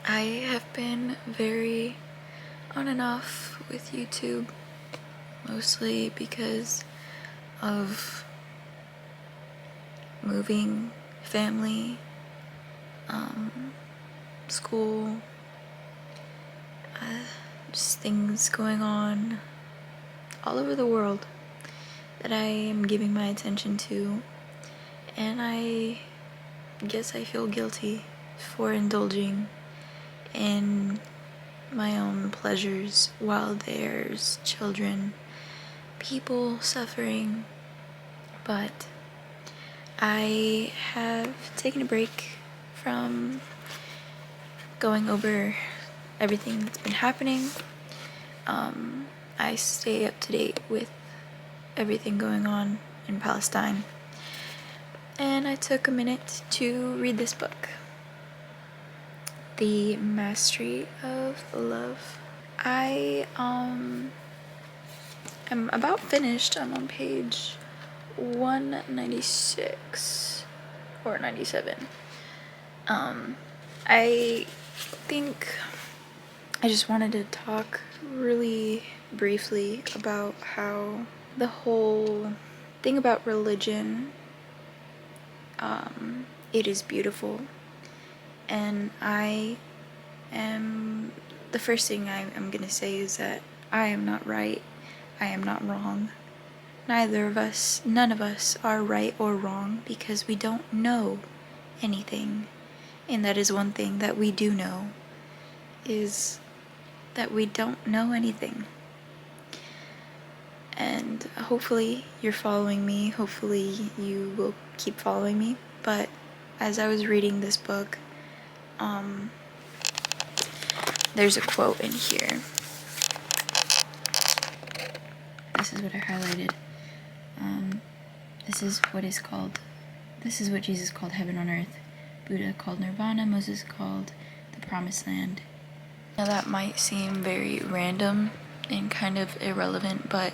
I have been very on and off with YouTube, mostly because of moving, family, school, just things going on all over the world that I am giving my attention to, and I guess I feel guilty for indulging in my own pleasures while there's children, people suffering. But I have taken a break from going over everything that's been happening. I stay up to date with everything going on in Palestine, and I took a minute to read this book, The Mastery of Love. I am about finished. I'm on page 196 or 97. I think I just wanted to talk really briefly about how the whole thing about religion, it is beautiful, and the first thing I'm gonna say is that I am not right, I am not wrong. Neither of us, none of us are right or wrong because we don't know anything. And that is one thing that we do know, is that we don't know anything. And hopefully you're following me, hopefully you will keep following me. But as I was reading this book, there's a quote in here. This is what I highlighted. This is what Jesus called heaven on earth. Buddha called Nirvana, Moses called the promised land. Now that might seem very random and kind of irrelevant, but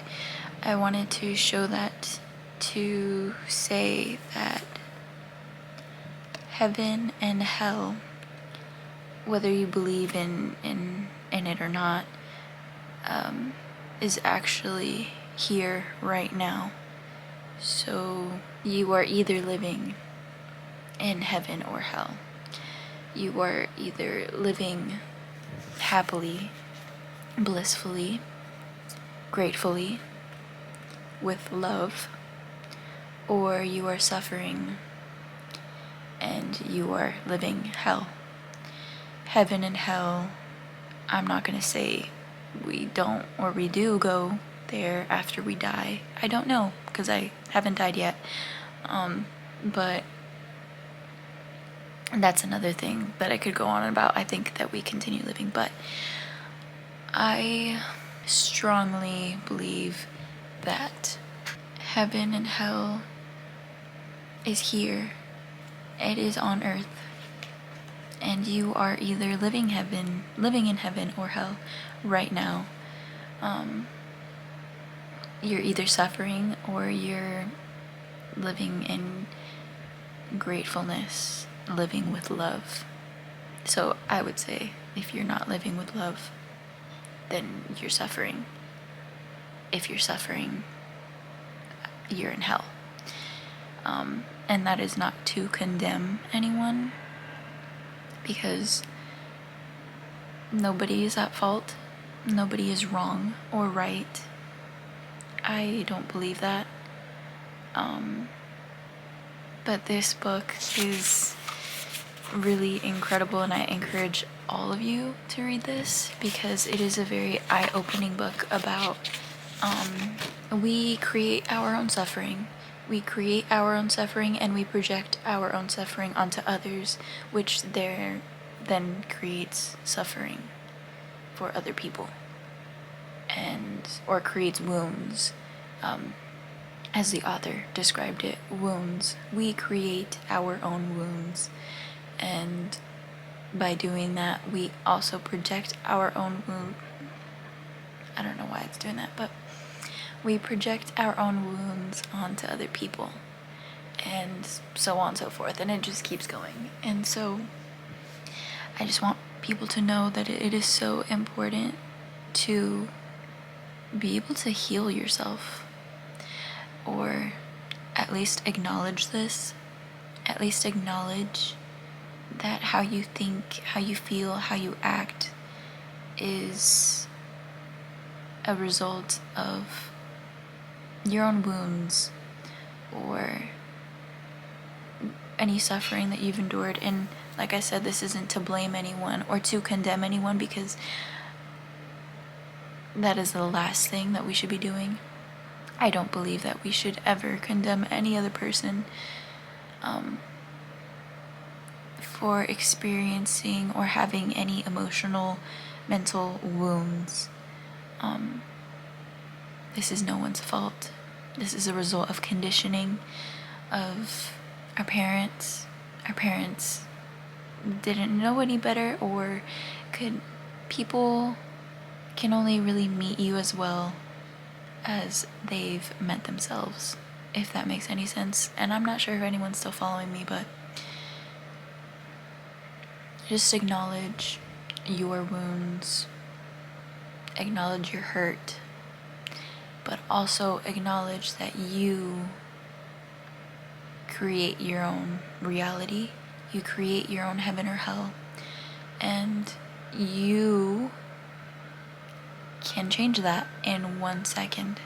I wanted to show that to say that heaven and hell, whether you believe in it or not, is actually here right now. So you are either living in heaven or hell. You are either living happily, blissfully, gratefully, with love, or you are suffering and you are living hell. Heaven and hell, I'm not gonna say we don't or we do go there after we die. I don't know, because I haven't died yet. But that's another thing that I could go on about. I think that we continue living, but I strongly believe that heaven and hell is here. It is on earth. And you are either living in heaven or hell right now. You're either suffering or you're living in gratefulness, living with love. So I would say if you're not living with love, then you're suffering. If you're suffering, you're in hell. And that is not to condemn anyone, because nobody is at fault. Nobody is wrong or right. I don't believe that. But this book is really incredible, and I encourage all of you to read this because it is a very eye-opening book about we create our own suffering. We create our own suffering and we project our own suffering onto others, which then creates suffering for other people, or creates wounds. As the author described it, wounds. We create our own wounds, and by doing that, we also project our own wound. I don't know why it's doing that, but we project our own wounds onto other people, and so on and so forth, and it just keeps going. And so I just want people to know that it is so important to be able to heal yourself, or at least acknowledge this, at least acknowledge that how you think, how you feel, how you act is a result of your own wounds or any suffering that you've endured. And like I said, this isn't to blame anyone or to condemn anyone, because that is the last thing that we should be doing. I don't believe that we should ever condemn any other person for experiencing or having any emotional, mental wounds. This is no one's fault. This is a result of conditioning of our parents. Our parents didn't know any better, or people can only really meet you as well as they've met themselves, if that makes any sense. And I'm not sure if anyone's still following me, but just acknowledge your wounds, acknowledge your hurt, but also acknowledge that you create your own reality, you create your own heaven or hell, and you can change that in 1 second.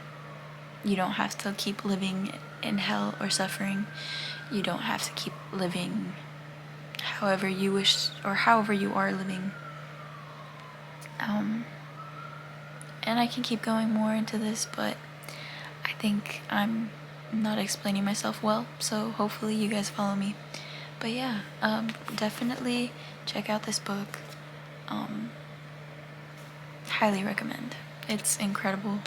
You don't have to keep living in hell or suffering. You don't have to keep living however you wish or however you are living. And I can keep going more into this, but I think I'm not explaining myself well, so hopefully you guys follow me. But yeah, definitely check out this book. Highly recommend. It's incredible,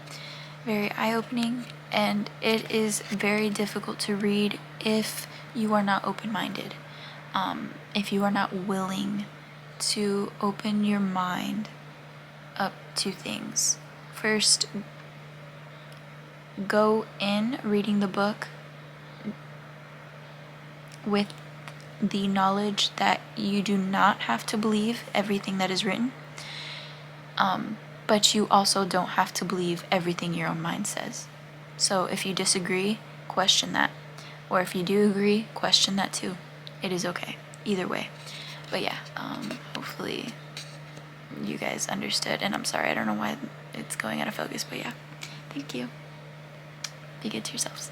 very eye-opening, and it is very difficult to read if you are not open-minded. If you are not willing to open your mind up to things. First, go in reading the book with the knowledge that you do not have to believe everything that is written, but you also don't have to believe everything your own mind says. So if you disagree, question that. Or if you do agree, question that too. It is okay. Either way. But yeah, hopefully you guys understood. And I'm sorry, I don't know why it's going out of focus, but yeah. Thank you. Be good to yourselves.